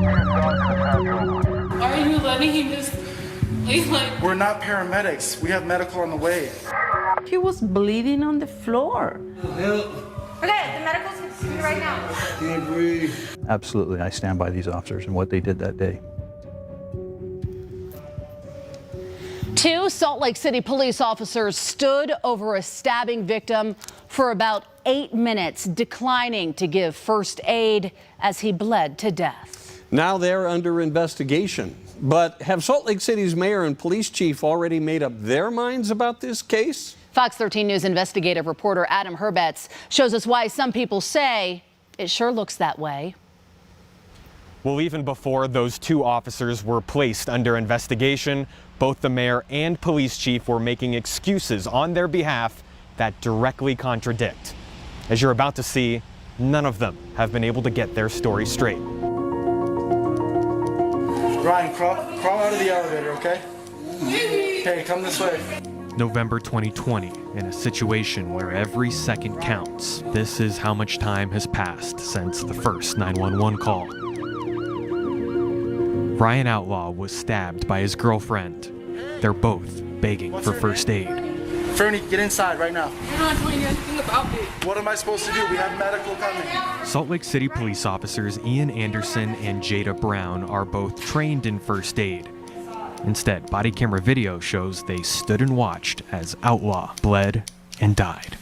Are you letting him just lay like... We're not paramedics. We have medical on the way. He was bleeding on the floor. Help. Okay, the medical's here right now. Can't breathe. Absolutely, I stand by these officers and what they did that day. 2 Salt Lake City police officers stood over a stabbing victim for about 8 minutes, declining to give first aid as he bled to death. Now they're under investigation. But have Salt Lake City's mayor and police chief already made up their minds about this case? Fox 13 News investigative reporter Adam Herbets shows us why some people say it sure looks that way. Well, even before those 2 officers were placed under investigation, both the mayor and police chief were making excuses on their behalf that directly contradict. As you're about to see, none of them have been able to get their story straight. Ryan, crawl out of the elevator, okay? Hey, come this way. November 2020, in a situation where every second counts. This is how much time has passed since the first 911 call. Ryan Outlaw was stabbed by his girlfriend. They're both begging for first aid. Fernie, get inside right now. You're not doing anything about it. What am I supposed to do? We have medical coming. Salt Lake City police officers Ian Anderson and Jada Brown are both trained in first aid. Instead, body camera video shows they stood and watched as Outlaw bled and died.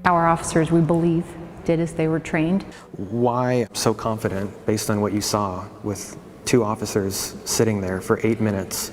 Our officers, we believe, did as they were trained. Why so confident based on what you saw with 2 officers sitting there for 8 minutes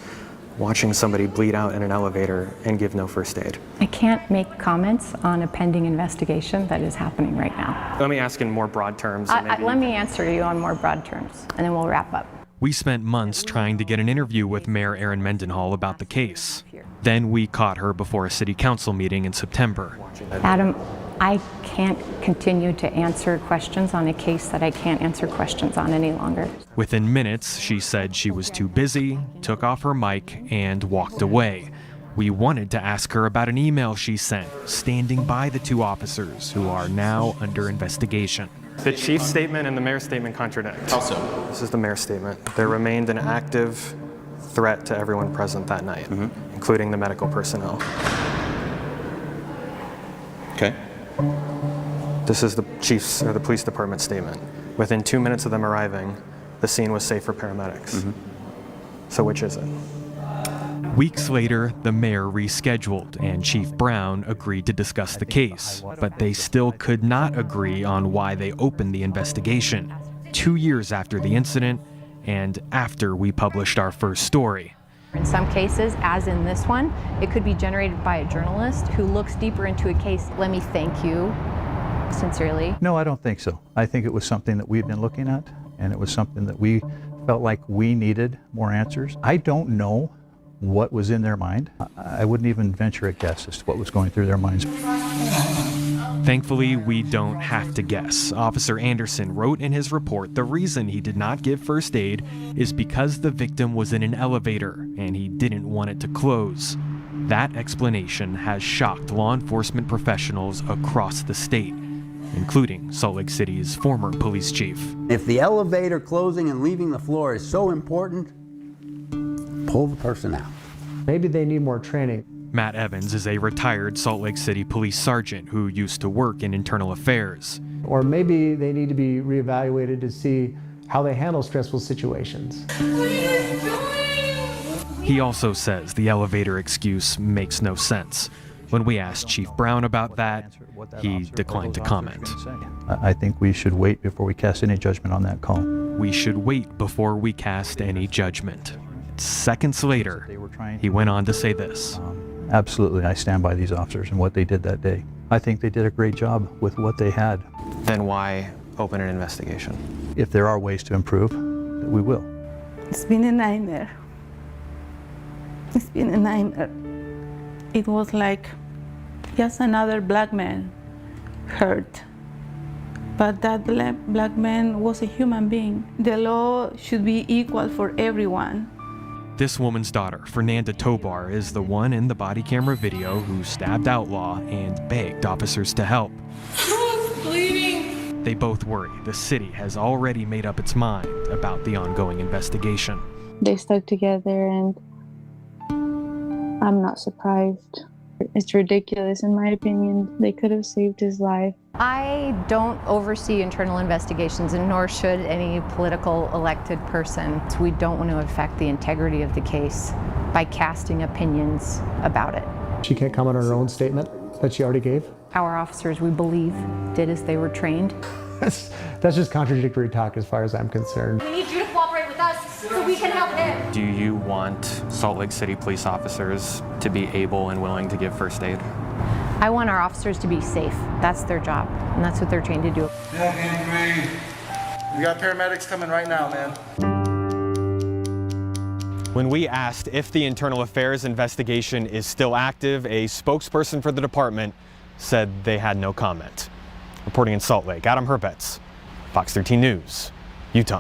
watching somebody bleed out in an elevator and give no first aid? I can't make comments on a pending investigation that is happening right now. Let me ask in more broad terms. Let me answer you on more broad terms, and then we'll wrap up. We spent months trying to get an interview with Mayor Erin Mendenhall about the case. Then we caught her before a city council meeting in September. Adam, I can't continue to answer questions on a case that I can't answer questions on any longer. Within minutes, she said she was too busy, took off her mic, and walked away. We wanted to ask her about an email she sent, standing by the 2 officers who are now under investigation. The chief's statement and the mayor's statement contradict. How so? This is the mayor's statement. There remained an active threat to everyone present that night, including the medical personnel. Okay. This is the chief's or the police department statement. Within 2 minutes of them arriving, the scene was safe for paramedics. So which is it? Weeks later, the mayor rescheduled and Chief Brown agreed to discuss the case, but they still could not agree on why they opened the investigation 2 years after the incident and after we published our first story. In some cases, as in this one, it could be generated by a journalist who looks deeper into a case. Let me thank you sincerely. No, I don't think so. I think it was something that we've been looking at, and it was something that we felt like we needed more answers. I don't know what was in their mind. I wouldn't even venture a guess as to what was going through their minds. Thankfully, we don't have to guess. Officer Anderson wrote in his report the reason he did not give first aid is because the victim was in an elevator and he didn't want it to close. That explanation has shocked law enforcement professionals across the state, including Salt Lake City's former police chief. If the elevator closing and leaving the floor is so important, pull the person out. Maybe they need more training. Matt Evans is a retired Salt Lake City police sergeant who used to work in internal affairs. Or maybe they need to be reevaluated to see how they handle stressful situations. He also says the elevator excuse makes no sense. When we asked Chief Brown about that, he declined to comment. I think we should wait before we cast any judgment on that call. We should wait before we cast any judgment. Seconds later, he went on to say this. Absolutely, I stand by these officers and what they did that day. I think they did a great job with what they had. Then why open an investigation? If there are ways to improve, we will. It's been a nightmare. It's been a nightmare. It was like just another black man hurt. But that black man was a human being. The law should be equal for everyone. This woman's daughter, Fernanda Tobar, is the one in the body camera video who stabbed Outlaw and begged officers to help. I was bleeding. They both worry the city has already made up its mind about the ongoing investigation. They stuck together, and I'm not surprised. It's ridiculous, in my opinion. They could have saved his life. I don't oversee internal investigations, and nor should any political elected person. So we don't want to affect the integrity of the case by casting opinions about it. She can't comment on her own statement that she already gave? Our officers, we believe, did as they were trained. That's just contradictory talk as far as I'm concerned. We need you to cooperate with us so we can help him. Do you want Salt Lake City police officers to be able and willing to give first aid? I want our officers to be safe. That's their job, and that's what they're trained to do. We got paramedics coming right now, man. When we asked if the internal affairs investigation is still active, a spokesperson for the department said they had no comment. Reporting in Salt Lake, Adam Herbets, Fox 13 News, Utah.